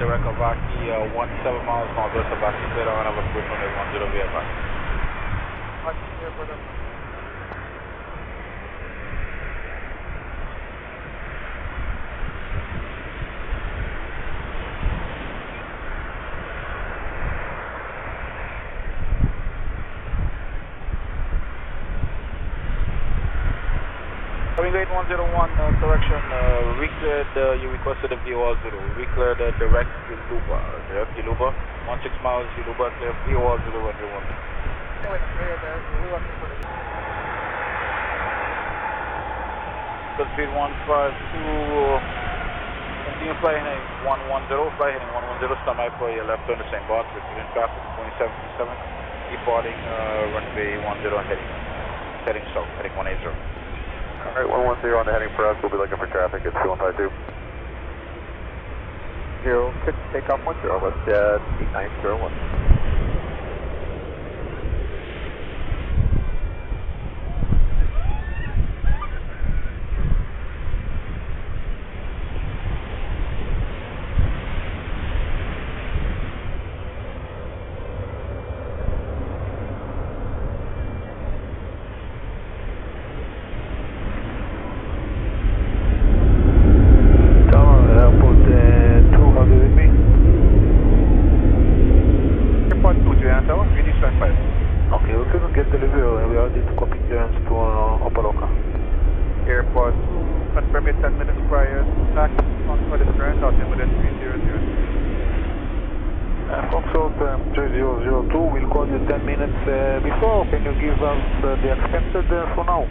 direct Avaki, 17 miles northwest Avaki, clear on have a quick on 10 VFI. Coming gate 101, correction, recleared, you requested a VOR 0, recleared direct Yaluba, 16 miles Yaluba, clear VOR 0 and 1. Speed 152, continue flying heading 110, fly heading 110, stand by for your left turn to St. Bart's, with in traffic 2727, departing runway 10 heading south, heading 180. Alright, 110 on the heading for us, we'll be looking for traffic at 2152. 06, takeoff 10, WestJet 8901. Okay, we couldn't get delivery and we are ready to copy clearance to Opaloka. Airport 2, confirm it 10 minutes prior to tax, transfer this current out within 3002. Consult 3002, we'll call you 10 minutes before. Can you give us the expected for now?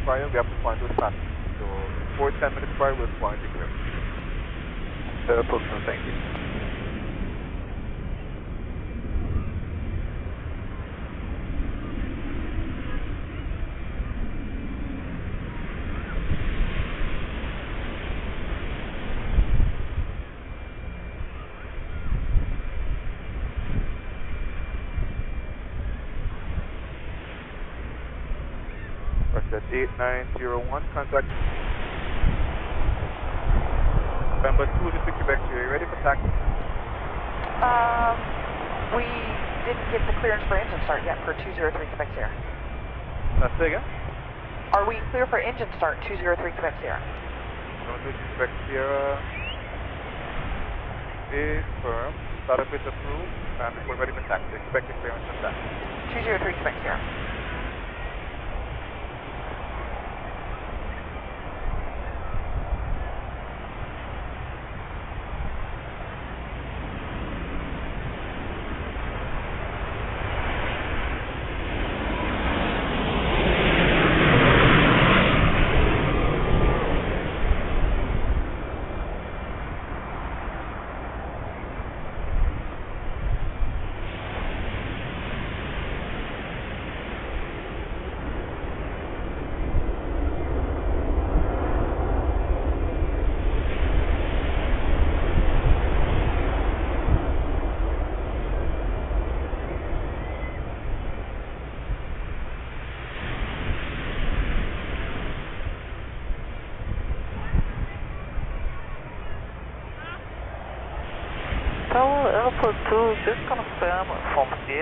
Prior, we have to point to the sun. So, before 10 minutes prior, we'll point to clear. Thank you. That's 8901, contact November 2 to Quebec, are you ready for taxi? We didn't get the clearance for engine start yet for 203 Quebec Sierra. Let's say again? Are we clear for engine start 203 Quebec Sierra? 203 Quebec Sierra is firm, startup is approved, and we're ready for taxi. Expect the clearance on that. 203 Quebec Sierra. Tower Airport 2, just confirm from here.